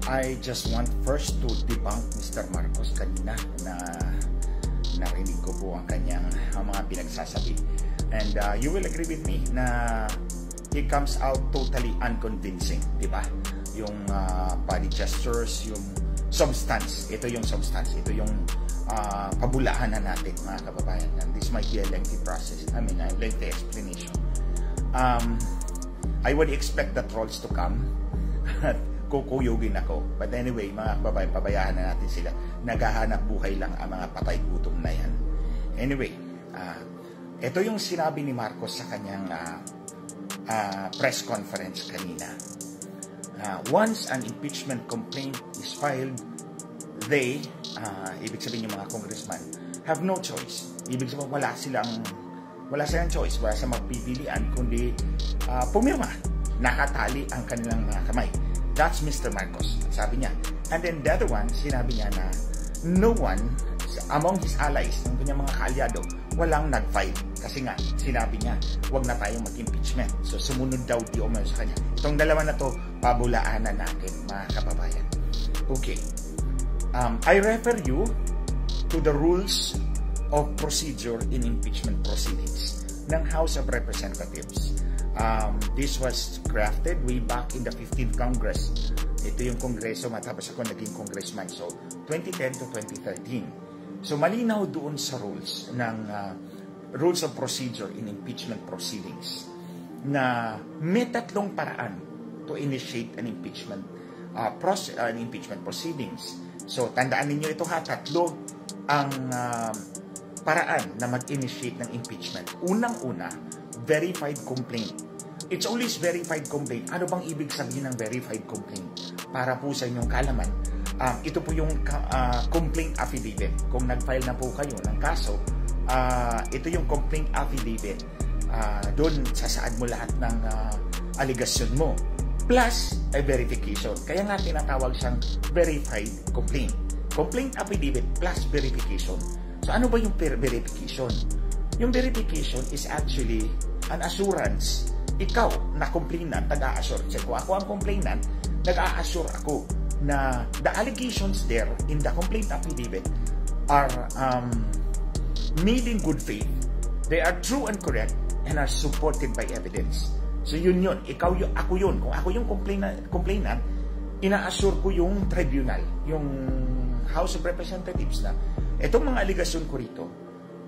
I just want first to debunk Mr. Marcos kanina na narinig ko po ang kanyang mga pinagsasabi. And you will agree with me na he comes out totally unconvincing, di ba? Yung body gestures, yung substance. Ito yung substance. Ito yung pabulaanan natin, mga kababayan. And this might be a lengthy process. I mean, a lengthy explanation. I would expect the trolls to come at kukuyugin ako. But anyway, mga kababayan, pabayaan na natin sila. Naghahanap buhay lang ang mga patay gutom na yan. Anyway, ito yung sinabi ni Marcos sa kanyang press conference kanina. Once an impeachment complaint is filed, they, ibig sabihin yung mga congressman, have no choice. Ibig sabihin wala silang choice, wala silang magpipilian, kundi pumirma. Nakatali ang kanilang mga kamay. That's Mr. Marcos, sabi niya. And then the other one, sinabi niya na no one among his allies, ng kanyang mga kaalyado, walang nag-file. Kasi nga, sinabi niya, wag na tayong mag-impeachment. So, sumunod daw di umano sa kanya. Itong dalawa na to, pabulaanan natin, mga kababayan. Okay. I refer you to the rules of procedure in impeachment proceedings ng House of Representatives. This was crafted way back in the 15th Congress. Ito yung Kongreso matapos ako naging congressman. So, 2010 to 2013. So, malinaw doon sa rules ng rules of procedure in impeachment proceedings na may tatlong paraan to initiate an impeachment proceedings. So, tandaan ninyo ito ha, tatlo ang paraan na mag-initiate ng impeachment. Unang-una, verified complaint. It's always verified complaint. Ano bang ibig sabihin ng verified complaint? Para po sa inyong kaalaman, ito po yung complaint affidavit. Kung nag-file na po kayo ng kaso, ito yung complaint affidavit. Doon sasaad mo lahat ng aligasyon mo. Plus, a verification. Kaya nga tinatawag siyang verified complaint. Complaint affidavit plus verification. So, ano ba yung verification? Yung verification is actually an assurance. Ikaw na complainant, nag-a-assure. Kung ako ang complainant, nag-a-assure ako na the allegations there in the complaint affidavit are made in good faith. They are true and correct and are supported by evidence. So yun. Ikaw yun, ako yun. Kung ako yung complainant, ina-assure ko yung tribunal, yung House of Representatives na itong mga aligasyon ko rito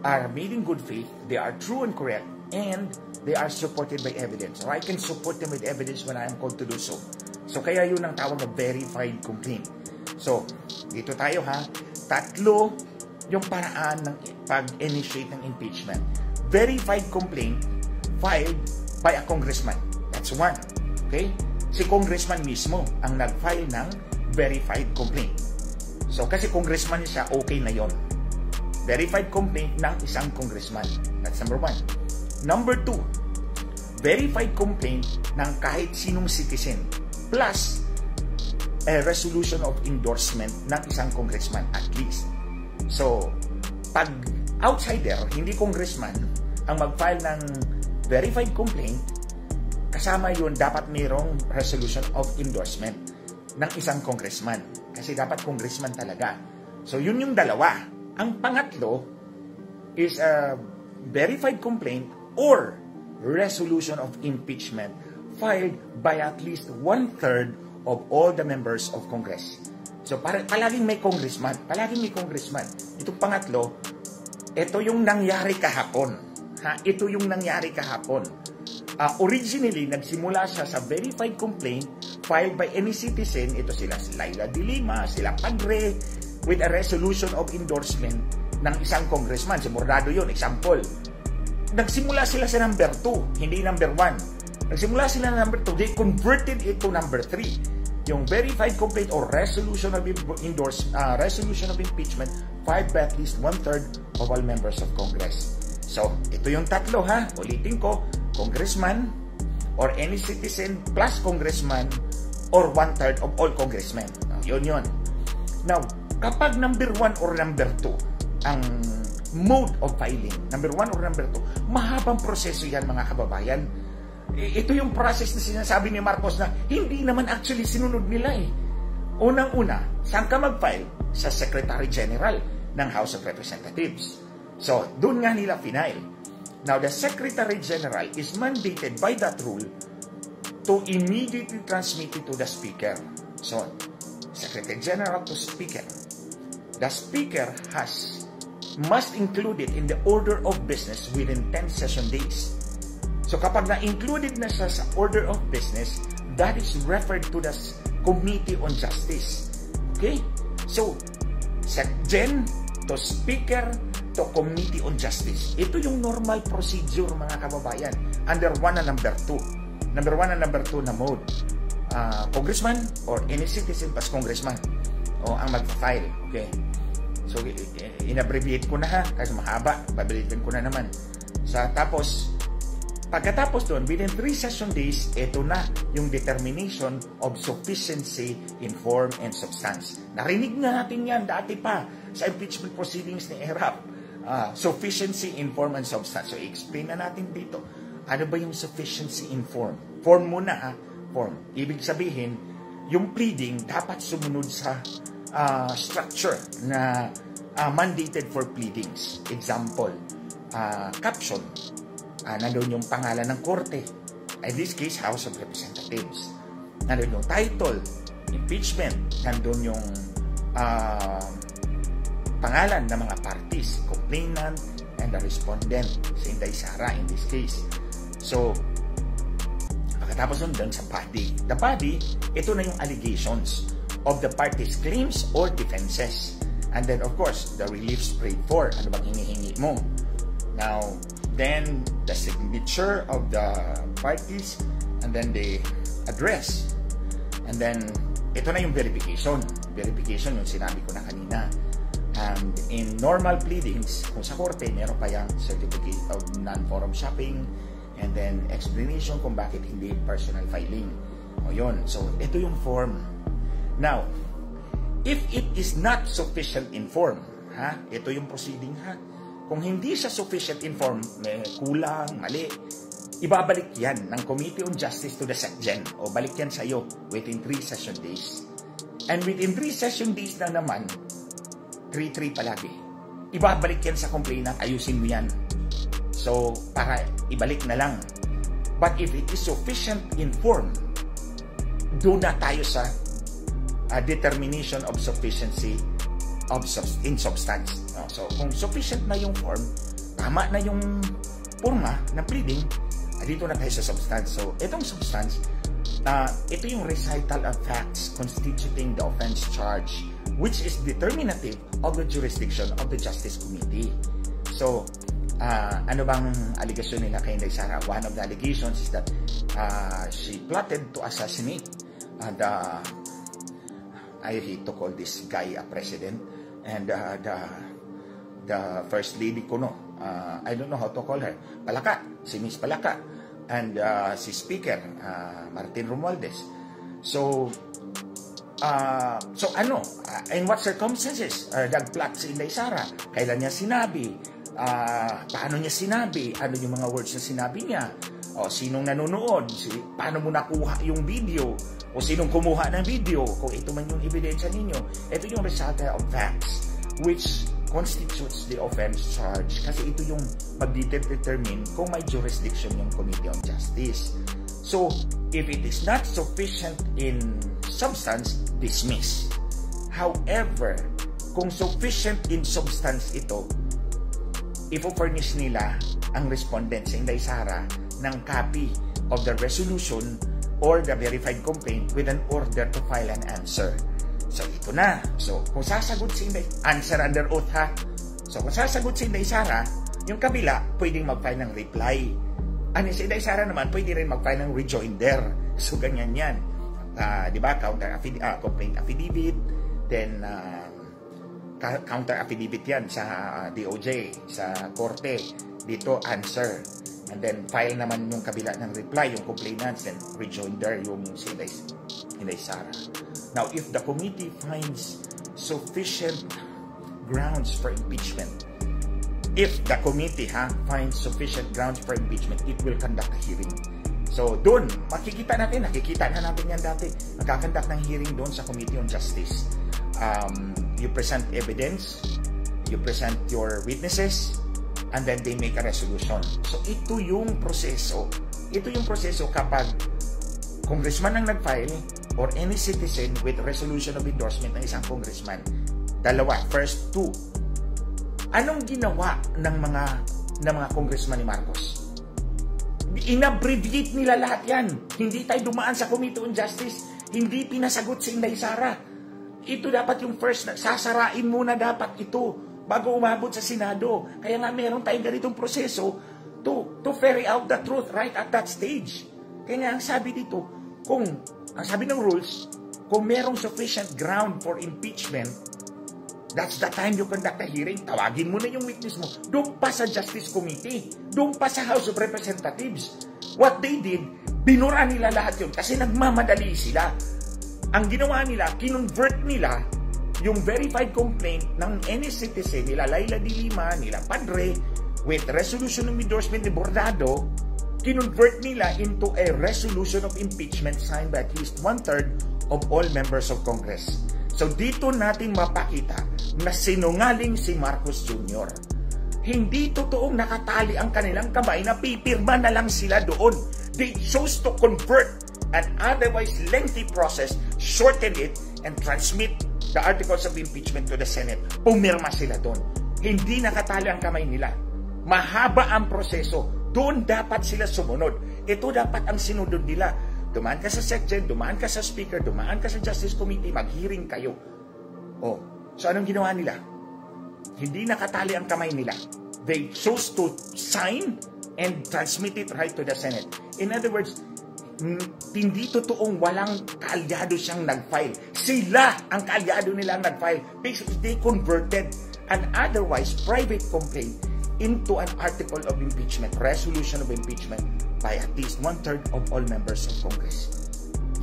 are made in good faith, they are true and correct, and they are supported by evidence. Or I can support them with evidence when I am called to do so. So kaya yun ang tawag na verified complaint. So, dito tayo ha. Tatlo yung paraan ng pag-initiate ng impeachment. Verified complaint filed by a congressman. That's one. Okay? Si congressman mismo ang nag-file ng verified complaint. So, kasi congressman siya, okay na yon. Verified complaint ng isang congressman. That's number one. Number two, verified complaint ng kahit sinong citizen plus a resolution of endorsement ng isang congressman at least. So, pag outsider, hindi congressman, ang mag-file ng verified complaint, kasama yun, dapat mayroong resolution of endorsement ng isang congressman. Kasi dapat congressman talaga. So, yun yung dalawa. Ang pangatlo is a verified complaint or resolution of impeachment filed by at least 1/3 of all the members of Congress. So, palaging may congressman. Palaging may congressman. Itong pangatlo, ito yung nangyari kahapon. Ito yung nangyari kahapon. Originally, nagsimula siya sa verified complaint filed by any citizen. Ito sila Laila de Lima, sila Padre, with a resolution of endorsement ng isang congressman. Si Morado yun, example. Nagsimula sila sa number 2, hindi number 1. Nagsimula sila sa number 2, they converted it to number 3. Yung verified complaint or resolution of resolution of impeachment filed by at least 1/3 of all members of Congress. So, ito yung tatlo ha. Ulitin ko, congressman or any citizen plus congressman or 1/3 of all congressmen. Yun. Now, kapag number 1 or number 2 ang mode of filing, number 1 or number 2, mahabang proseso yan mga kababayan. Ito yung process na sinasabi ni Marcos na hindi naman actually sinunod nila eh. Unang-una, saan ka mag-file? Sa Secretary General ng House of Representatives. So, doon nga nila final. Now, the Secretary General is mandated by that rule to immediately transmit it to the Speaker. So, Secretary General to Speaker. The Speaker must include it in the order of business within 10 session days. So, kapag na-included na siya sa order of business, that is referred to the Committee on Justice. Okay? So, SecGen to Speaker to Committee on Justice. Ito yung normal procedure, mga kababayan, under 1 and number 2. Number 1 and number 2 na mode. Congressman or any citizen plus congressman ang mag-file. Okay? So, in-abbreviate ko na ha, kasi mahaba. Babalitin ko na naman. Pagkatapos doon, within 3 session days, ito na yung determination of sufficiency in form and substance. Narinig na natin yan dati pa sa impeachment proceedings ni ERAP. Sufficiency in form and substance. So, explain na natin dito. Ano ba yung sufficiency in form? Form muna, form. Ibig sabihin, yung pleading dapat sumunod sa structure na mandated for pleadings. Example, caption. Nandun yung pangalan ng korte. In this case, House of Representatives. Nandun yung title, impeachment. Nandun yung pangalan ng mga parties, complainant and the respondent, si Inday Sara in this case. So, pagkatapos nun sa body. The body, ito na yung allegations of the parties' claims or defenses. And then, of course, the reliefs prayed for. Ano bang hinihingi mo? Now, then, the signature of the parties, and then the address. And then, ito na yung verification. Verification yung sinabi ko na kanina. And in normal pleadings, kung sa korte, meron pa yung certificate of non-forum shopping, and then explanation kung bakit hindi personal filing. O yun. So, ito yung form. Now, if it is not sufficient in form, ito yung proceeding Kung hindi siya sufficient in form, may kulang, mali, ibabalik yan ng Committee on Justice to the SecGen o balik yan sa'yo within 3 session days. And within 3 session days na naman, 3-3 palagi. Ibabalik yan sa complainant, ayusin mo yan. So, para ibalik na lang. But if it is sufficient in form, doon na tayo sa determination of sufficiency in substance. So, kung sufficient na yung form, tama na yung forma ng pleading, dito na tayo sa substance. So, itong substance, ito yung recital of facts constituting the offense charge, which is determinative of the jurisdiction of the Justice Committee. So, ano bang allegation nila kay Inday Sara? One of the allegations is that she plotted to assassinate I hate to call this guy a president, and the first lady ko, I don't know how to call her, Palaka, si Miss Palaka, and si Speaker Martin Romualdez. So in what circumstances nagplot si Inday Sara? Kailan niya sinabi? Paano niya sinabi? Ano yung mga words na sinabi niya? O sinong nanonood? Paano mo nakuha yung video? O sinong kumuha ng video? Kung ito man yung ebidensya ninyo. Ito yung recital of facts which constitutes the offense charge. Kasi ito yung mag-determine kung may jurisdiction yung Committee on Justice. So, if it is not sufficient in substance, dismiss. However, kung sufficient in substance ito, ipo-furnish nila ang respondent sa Inday Sara ng copy of the resolution or the verified complaint with an order to file an answer. So, ito na. So, kung sasagot si Inday, answer under oath So, kung sasagot si Inday Sara, yung kabila, pwedeng mag-file ng reply. Si Inday Sara naman, pwede rin mag-file ng rejoinder. So, ganyan yan. Diba? Complaint affidavit, then counter affidavit yan sa DOJ, sa korte. Dito, answer. And then, file naman yung kabila ng reply, yung complainants, and rejoinder yung si Inday Sara. Now, if the committee finds sufficient grounds for impeachment, finds sufficient grounds for impeachment, it will conduct a hearing. So, doon, nakikita na natin yan dati. Nagkakandak ng hearing doon sa Committee on Justice. You present evidence, you present your witnesses, and then they make a resolution. So, ito yung proseso. Ito yung proseso kapag congressman ang nag-file or any citizen with resolution of endorsement ng isang congressman. Dalawa. First, two. Anong ginawa ng mga congressman ni Marcos? Inabbreviate nila lahat yan. Hindi tayo dumaan sa Committee on Justice. Hindi pinasagot si Inday Sara. Ito dapat yung first. Sasarain muna dapat ito bago umabot sa Senado. Kaya nga meron tayong ganitong proseso to ferry out the truth right at that stage. Kaya nga ang sabi dito, ang sabi ng rules, kung merong sufficient ground for impeachment, that's the time you conduct a hearing. Tawagin mo na yung witness mo. Doon pa sa Justice Committee. Doon pa sa House of Representatives. What they did, binura nila lahat yun kasi nagmamadali sila. Ang ginawa nila, kinonvert nila yung verified complaint ng any citizen, nila Laila de Lima, nila Padre, with resolution of endorsement ni Bordado, kinonvert nila into a resolution of impeachment signed by at least 1/3 of all members of Congress. So dito natin mapakita na sinungaling si Marcos Jr. Hindi totoong nakatali ang kanilang kamay na pipirma na lang sila doon. They chose to convert an otherwise lengthy process, shorten it, and transmit the articles of impeachment to the Senate. Pumirma sila doon. Hindi nakatali ang kamay nila. Mahaba ang proseso. Doon dapat sila sumunod. Ito dapat ang sinunod nila. Dumaan ka sa section, dumaan ka sa speaker, dumaan ka sa Justice Committee, mag-hearing kayo. So anong ginawa nila? Hindi nakatali ang kamay nila. They chose to sign and transmit it right to the Senate. In other words, hindi totoong walang kaalyado siyang nag-file. Sila ang kaalyado nilang nag-file. Basically, they converted an otherwise private complaint into an article of impeachment, resolution of impeachment by at least 1/3 of all members of Congress.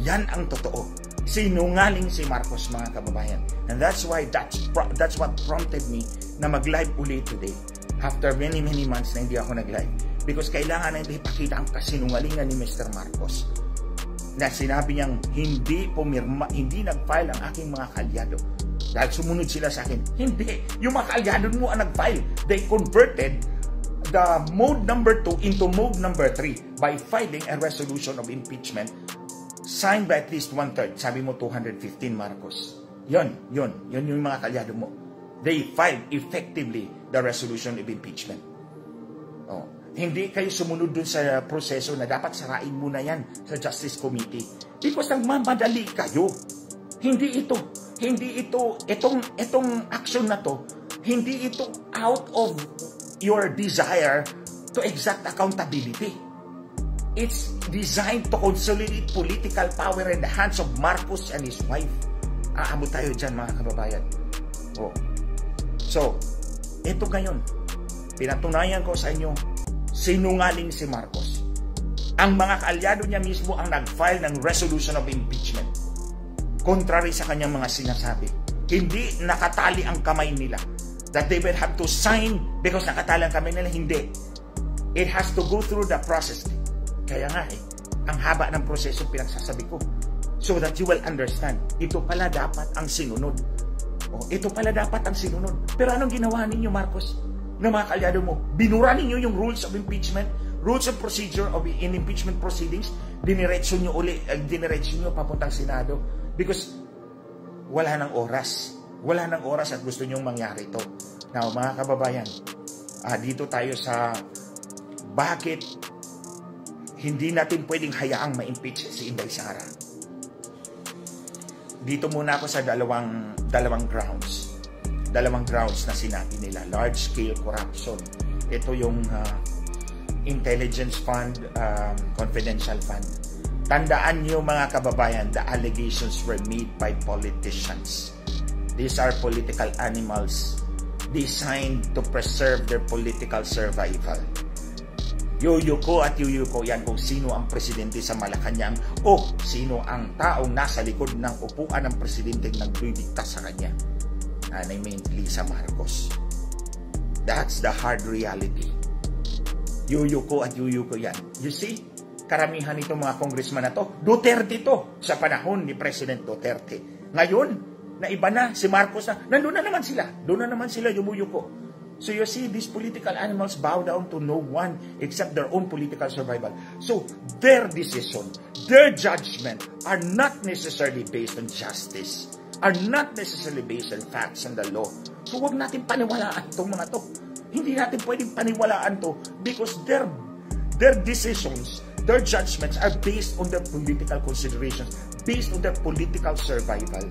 Yan ang totoo. Sinungaling si Marcos, mga kababayan. And that's why that's what prompted me na mag-live ulit today after many months na hindi ako nag-live. Because kailangan na ipakita ang kasinungalingan ni Mr. Marcos na sinabi niyang hindi nag-file ang aking mga kaalyado. Dahil sumunod sila sa akin. Hindi. Yung mga kaalyado mo ang nag-file. They converted the mode number 2 into mode number 3 by filing a resolution of impeachment signed by at least 1/3. Sabi mo 215, Marcos. Yun yung mga kaalyado mo. They filed effectively the resolution of impeachment. Hindi kayo sumunod dun sa proseso na dapat sarain muna yan sa Justice Committee. Because nagmamadali kayo. Itong action na to, hindi ito out of your desire to exact accountability. It's designed to consolidate political power in the hands of Marcos and his wife. Aabot tayo dyan, mga kababayan. So, ito ngayon, pinatunayan ko sa inyo, sinungaling si Marcos. Ang mga kaalyado niya mismo ang nag-file ng resolution of impeachment. Contrary sa kanyang mga sinasabi. Hindi nakatali ang kamay nila. That they will have to sign because nakatali ang kamay nila. Hindi. It has to go through the process. Kaya nga ang haba ng proseso pinagsasabi ko. So that you will understand. Ito pala dapat ang sinunod. Ito pala dapat ang sinunod. Pero anong ginawa ninyo, Marcos? Ng mga kaalyado mo? Binura ninyo yung rules of impeachment, rules of procedure in impeachment proceedings. Diniretso nyo papuntang Senado. Because wala nang oras. Wala nang oras at gusto nyong mangyari ito. Now, mga kababayan, dito tayo sa bakit hindi natin pwedeng hayaang ma-impeach si Inday Sara. Dito muna ako sa dalawang grounds. Dalawang grounds na sinabi nila. Large-scale corruption. Ito yung intelligence fund, confidential fund. Tandaan niyo, mga kababayan, the allegations were made by politicians. These are political animals designed to preserve their political survival. Yuyuko at yuyuko yan kung sino ang presidente sa Malacanang o sino ang taong nasa likod ng upuan ng presidente nagdidikta sa kanya. And I mean Lisa Marcos. That's the hard reality. Yuyuko at yuyuko yan. You see? karamihan nitong mga congressman na to, Duterte to, sa panahon ni President Duterte. Ngayon, na iba na, si Marcos na, nandun na naman sila. Doon na naman sila yumuyuko. So you see, these political animals bow down to no one except their own political survival. So their decision, their judgment are not necessarily based on justice, are not necessarily based on facts and the law. So wag natin paniwalaan itong mga to. Hindi natin pwedeng paniwalaan to because their decisions, their judgments are based on their political considerations, based on their political survival.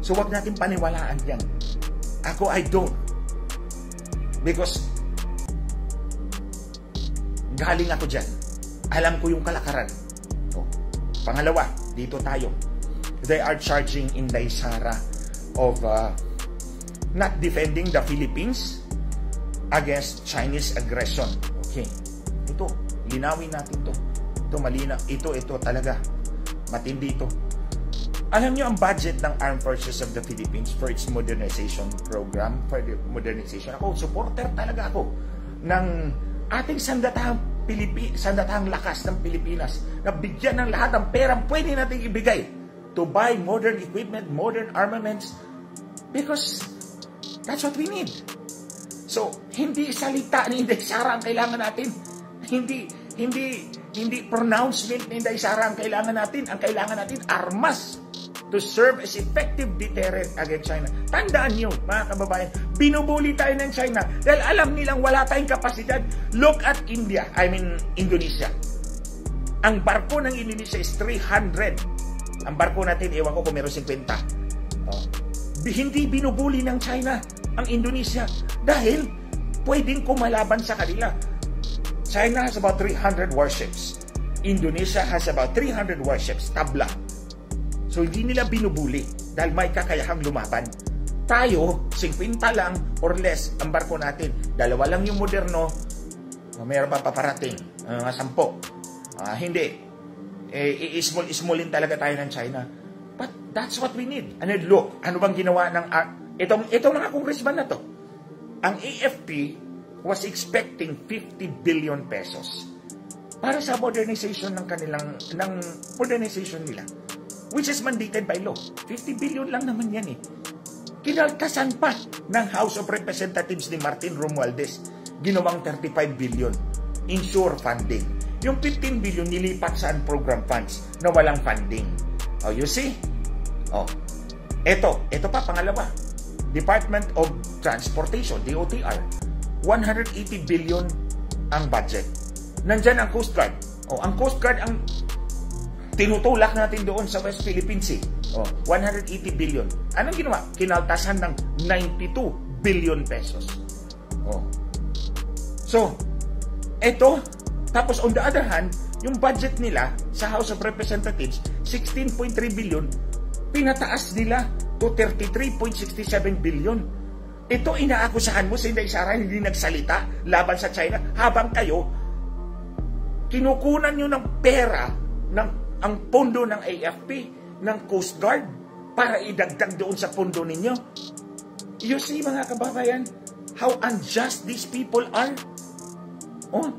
So wag natin paniwalaan yan. Ako, I don't. Because galing ako dyan. Alam ko yung kalakaran. Oh. Pangalawa, dito tayo. They are charging Inday Sara of not defending the Philippines against Chinese aggression. Okay. Ito, linawin natin to. Ito malina. Ito talaga. Matindi ito. Alam nyo ang budget ng Armed Forces of the Philippines for its modernization program, for the modernization. Ako, supporter talaga ako ng ating sandatahang lakas ng Pilipinas na bigyan ng lahat ng perang pwede natin ibigay to buy modern equipment, modern armaments, because that's what we need. So, hindi salita ni Inday Sara ang kailangan natin. Hindi pronouncement ni Inday Sara ang kailangan natin. Ang kailangan natin, armas to serve as effective deterrent against China. Tandaan nyo, mga kababayan, binubuli tayo ng China dahil alam nilang wala tayong kapasidad. Look at Indonesia. Ang barko ng Indonesia is 300. Ang barko natin, ewan ko kung meron 50. Hindi binubuli ng China ang Indonesia dahil pwedeng kumalaban sa kanila. China has about 300 warships. Indonesia has about 300 warships, tabla. So hindi nila binubuli dahil may kakayahang lumaban. Tayo, 50 lang or less ang barko natin. Dalawa lang yung moderno, mayroon pa paparating, 10. Hindi. Ismulin talaga tayo ng China. But that's what we need. And then look, ano bang ginawa ng itong mga congressman na to? Ang AFP was expecting 50 billion pesos para sa modernization ng modernization nila, which is mandated by law. 50 billion lang naman yan eh. Kinaltasan pa ng House of Representatives ni Martin Romualdez, ginawang 35 billion insure funding. Yung 15 billion nilipat sa program funds na walang funding. Oh, you see? Oh. Ito pa pangalawa. Department of Transportation, DOTR. 180 billion ang budget. Nandyan ang Coast Guard. Oh, ang Coast Guard ang tinutulak natin doon sa West Philippine Sea. Oh, 180 billion. Anong ginawa? Kinaltasan ng 92 billion pesos. Oh. So, ito, tapos on the other hand, yung budget nila sa House of Representatives, 16.3 billion, pinataas nila to 33.67 billion. Ito inaakusahan mo sa Inday Sara hindi nagsalita laban sa China habang kayo kinukunan nyo ng pera ang pondo ng AFP, ng Coast Guard para idagdag doon sa pondo ninyo. You see mga kababayan how unjust these people are? Oh,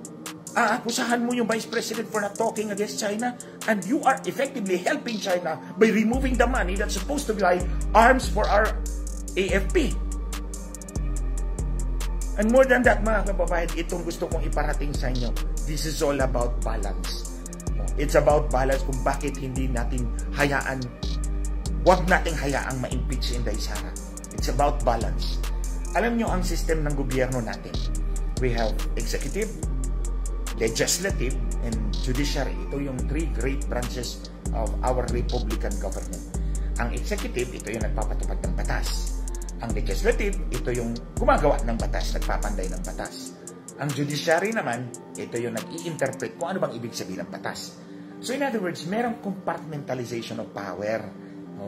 aakusahan mo yung Vice President for not talking against China and you are effectively helping China by removing the money that's supposed to buy arms for our AFP. And more than that, mga kababayan, itong gusto kong iparating sa inyo. This is all about balance. It's about balance kung bakit hindi natin wag nating hayaang ma-impeach si Inday Sara. It's about balance. Alam nyo ang system ng gobyerno natin. We have executive, legislative, and judiciary. Ito yung 3 great branches of our Republican government. Ang executive, ito yung nagpapatupad ng batas. Ang legislative, ito yung gumagawa ng batas, nagpapanday ng batas. Ang judiciary naman, ito yung nag-i-interpret kung ano bang ibig sabihin ng batas. So in other words, merong compartmentalization of power.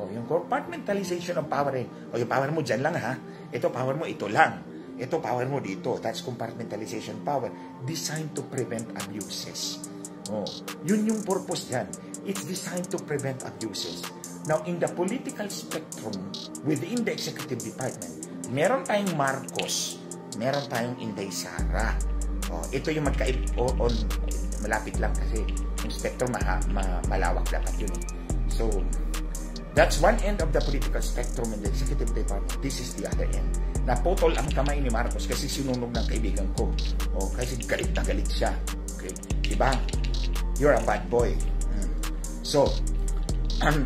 Yung compartmentalization of power, yung power mo dyan lang ha, ito power mo ito lang. Ito power mo dito. That's compartmentalization power designed to prevent abuses. Yun yung purpose dyan. It's designed to prevent abuses. Now, in the political spectrum within the executive department, meron tayong Marcos, meron tayong Inday Sara. Ito yung malapit lang kasi Yung spectrum, malawak dapat yun eh. So, that's one end of the political spectrum in the executive department. This is the other end. Naputol ang kamay ni Marcos kasi sinunog ng kaibigan ko. O, kasi galit na galit siya. Okay? Diba? You're a bad boy. So,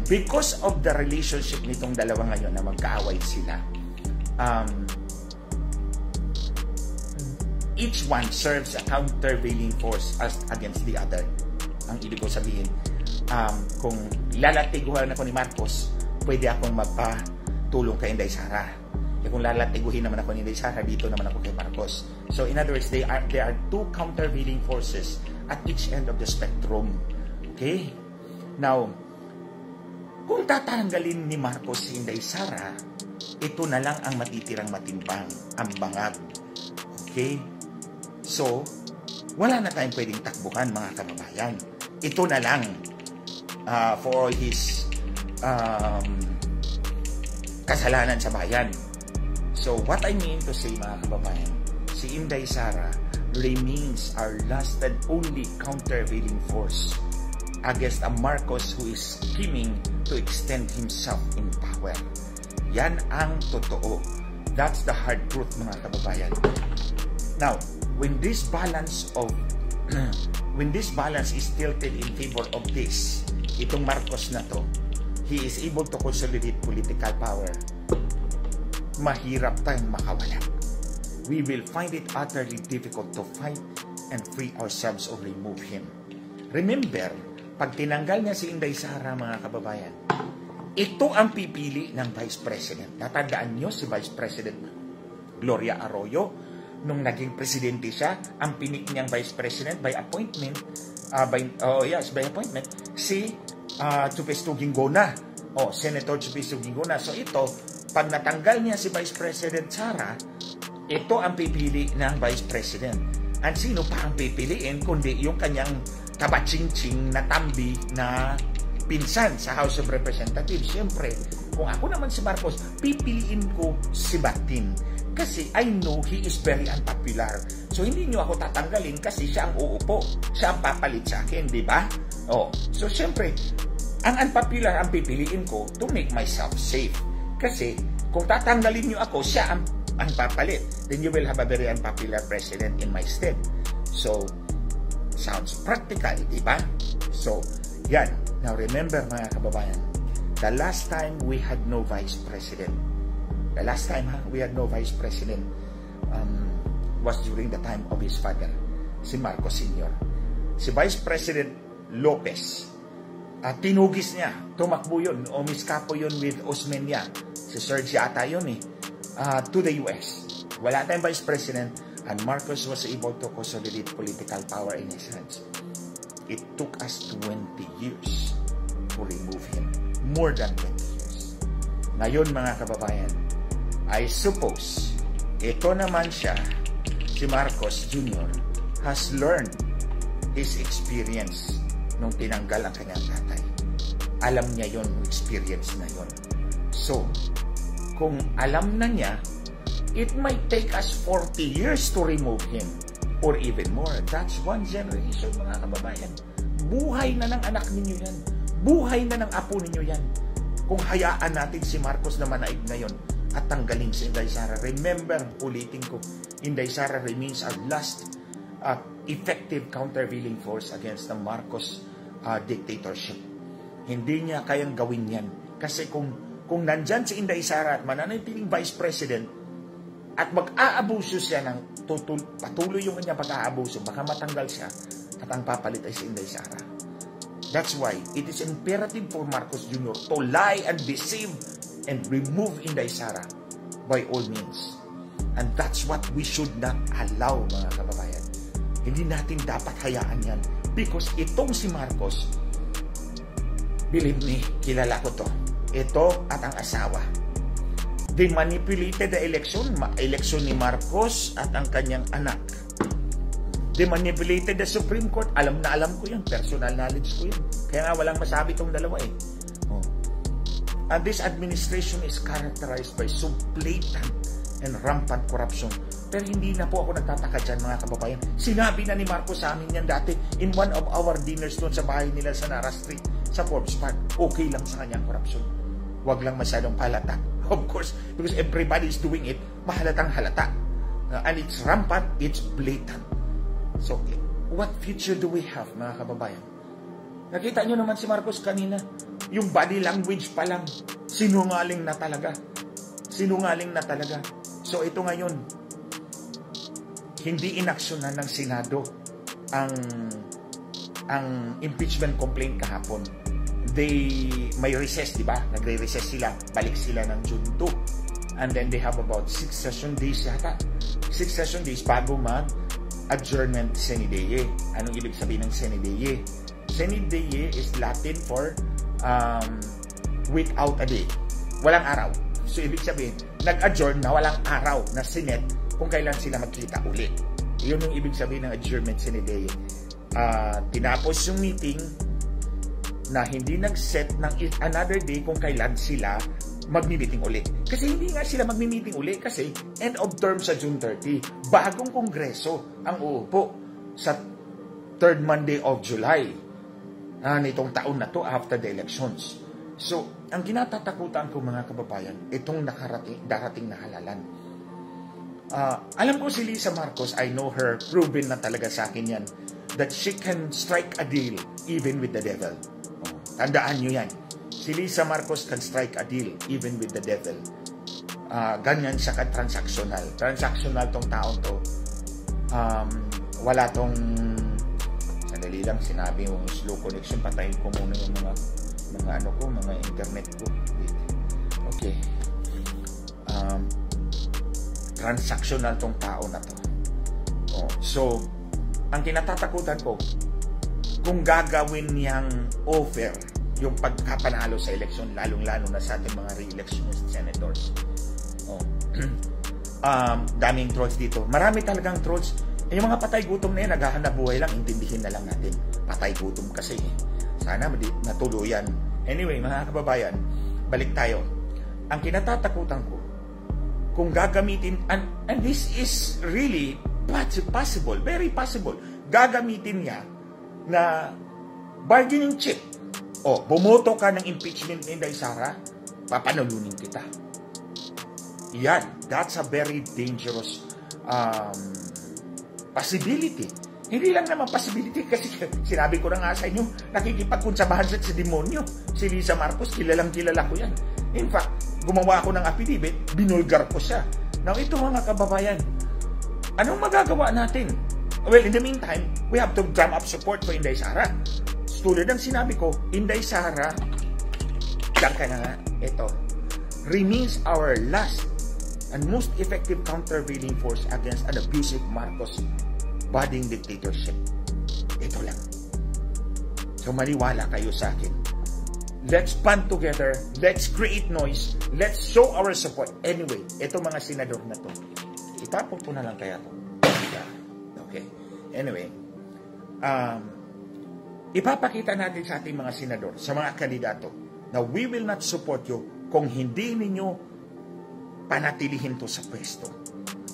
because of the relationship nitong dalawa ngayon na magkaaway sila, each one serves a countervailing force against the other. Ang ibig ko sabihin, kung lalatiguhan ako ni Marcos, pwede akong magpatulong kay Inday Sara. E kung lalatiguhin naman ako ni Inday Sara, dito naman ako kay Marcos. So in other words, there are two countervailing forces at each end of the spectrum. Okay? Now, kung tatanggalin ni Marcos si Inday Sara, ito na lang ang matitirang matimbang, ang bangag. Okay? So, wala na tayong pwedeng takbuhan, mga kababayan. Ito na lang for all his kasalanan sa bayan. So, what I mean to say, mga kababayan, si Inday Sara remains our last and only countervailing force against a Marcos who is scheming to extend himself in power. Yan ang totoo. That's the hard truth, mga kababayan. Now, when this balance is tilted in favor of this, itong Marcos na to, he is able to consolidate political power, mahirap tayong makawala. We will find it utterly difficult to fight and free ourselves or remove him. Remember, pag tinanggal niya si Inday Sara, mga kababayan, ito ang pipili ng Vice President. Natandaan niyo si Vice President Gloria Arroyo, nung naging presidente siya, ang pinik niyang Vice President by appointment, by appointment, si Chupesto Ginggona, Senator Chupesto Ginggona. So ito, pag natanggal niya si Vice President Sara, ito ang pipili ng Vice President. At sino pa ang pipiliin kundi yung kanyang kabatsing-tsing na tambi na pinsan sa House of Representatives. Siyempre, kung ako naman si Marcos, pipiliin ko si Batin. Kasi I know he is very unpopular. So, hindi nyo ako tatanggalin kasi siya ang uupo. Siya ang papalit sa akin, di ba? So, siyempre, ang unpopular ang pipiliin ko to make myself safe. Kasi, kung tatanggalin nyo ako, siya ang papalit. Then you will have a very unpopular president in my stead. So, sounds practical, di ba? So, yan. Now, remember, mga kababayan, the last time we had no vice president, we had no vice president was during the time of his father, si Marcos Sr. Si Vice President Lopez, tinugis niya, tumakbo yun, o miskapo yun with Osmeña, si Sergio ata yun to the US. Wala tayong Vice President, and Marcos was able to consolidate political power in his hands. It took us 20 years to remove him. More than 20 years. Ngayon, mga kababayan, I suppose, ito naman siya, si Marcos Jr. has learned his experience nung tinanggal ang kanyang tatay. Alam niya yon, experience na yon. So, kung alam na niya, it might take us 40 years to remove him or even more. That's one generation, mga kababayan. Buhay na ng anak ninyo yan. Buhay na ng apo ninyo yan. Kung hayaan natin si Marcos na manaig ngayon at tanggalin si Inday Sara. Remember, ulitin ko, Inday Sara remains our last effective countervailing force against the Marcos dictatorship. Hindi niya kayang gawin yan. Kasi kung nandyan si Inday Sara at mananatiling Vice President at mag-aabuso siya ng patuloy yung kanya pag-aabuso, baka matanggal siya at ang papalit ay si Inday Sara. That's why it is imperative for Marcos Jr. to lie and deceive and remove Inday Sara by all means. And that's what we should not allow, mga kababayan. Hindi natin dapat hayaan yan. Because itong si Marcos, believe me, kilala ko to. Ito at ang asawa. They manipulated the election ni Marcos at ang kanyang anak. They manipulated the Supreme Court. Alam na alam ko yan. Personal knowledge ko yan. Kaya nga walang masabi itong dalawa And this administration is characterized by so blatant and rampant corruption Pero hindi na po ako nagtataka dyan, mga kababayan. Sinabi na ni Marcos sa amin yan dati in one of our dinners doon sa bahay nila sa Nara Street, sa Forbes Park. Okay lang sa kanyang korupsyon. Huwag lang masyadong halata. Of course, because everybody is doing it, mahalatang halata. And it's rampant, it's blatant. So, what future do we have, mga kababayan? Nakita nyo naman si Marcos kanina, yung body language pa lang, sinungaling na talaga. Sinungaling na talaga. So, ito ngayon, hindi inaksyonan ng Senado ang impeachment complaint kahapon. May recess, di ba? Nagre-recess sila. Balik sila ng June 2. And then they have about 6 session days yata. 6 session days bago mag-adjournment sine die. Anong ibig sabihin ng sine die? Sine die is Latin for without a day. Walang araw. So, ibig sabihin, nag-adjourn na walang araw na Senate kung kailan sila magkita uli. Yun yung ibig sabihin ng adjournment sine die. Tinapos yung meeting na hindi nag-set ng another day kung kailan sila magmi-meeting uli. Kasi hindi nga sila magmi-meeting uli kasi end of term sa June 30. Bagong kongreso ang uupo sa 3rd Monday of July nitong taon na to after the elections. So, ang kinatatakutan ko, mga kababayan, itong darating na halalan. Alam ko si Lisa Marcos, I know her, proven na talaga sa akin yan, that she can strike a deal even with the devil. Tandaan nyo yan. Si Lisa Marcos can strike a deal even with the devil. Ganyan siya ka-transactional. Transactional tong taon to. Wala tong... Sandali lang, sinabi yung slow connection. Patayin ko muna yung mga internet ko. Wait. Okay. Transactional tong tao na to. So, ang kinatatakutan ko, kung gagawin niyang offer yung pagkapanalo sa eleksyon, lalong-lalo na sa ating mga re-electionist senators. Daming trolls dito. Marami talagang trolls. Yung mga patay gutom na yan, naghahanap buhay lang, intindihin na lang natin. Patay gutom kasi. Sana natuluyan. Anyway, mga kababayan, balik tayo. Ang kinatatakutan ko, kung gagamitin, and this is really possible, very possible, gagamitin niya na bargaining chip. Bumoto ka ng impeachment ni Inday Sara, papanalunin kita. Yan, that's a very dangerous possibility. Hindi lang naman possibility kasi sinabi ko na nga sa inyo, nakikipagkunsabahan sa demonyo. Si Lisa Marcos, kilala ko yan. In fact, gumawa ako ng affidavit, binulgar ko siya. Now, ito mga kababayan, anong magagawa natin? Well, in the meantime, we have to drum up support for Inday Sara. Tulad ng sinabi ko, Inday Sara, diyan ka na nga, ito, remains our last and most effective countervailing force against an abusive Marcos budding dictatorship. Ito lang. So, maniwala kayo sa akin. Let's band together. Let's create noise. Let's show our support. Anyway, ito mga senador na to. Itapon po na lang kaya to. Okay. Anyway, ipapakita natin sa ating mga senador, sa mga kandidato, na we will not support you kung hindi ninyo panatilihin to sa pwesto.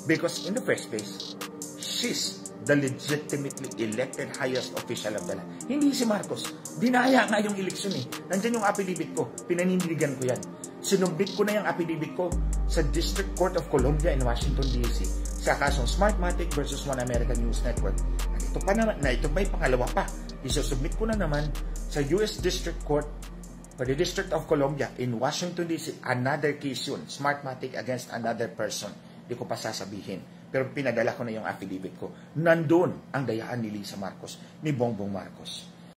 Because in the first place, she's the legitimately elected highest official of the land. Hindi si Marcos. Dinaya nga yung eleksyon eh. Nandiyan yung affidavit ko. Pinanindigan ko yan. Sinumbit ko na yung affidavit ko sa District Court of Columbia in Washington, D.C. sa kasong Smartmatic versus One American News Network. At ito pa naman, ito may pangalawa pa. Isusubmit ko na naman sa U.S. District Court for the District of Columbia in Washington, D.C. Another case yun. Smartmatic against another person. Hindi ko pa sasabihin. Pero pinadala ko na yung affidavit ko. Nandun ang dayaan ni Lisa Marcos, ni Bongbong Marcos.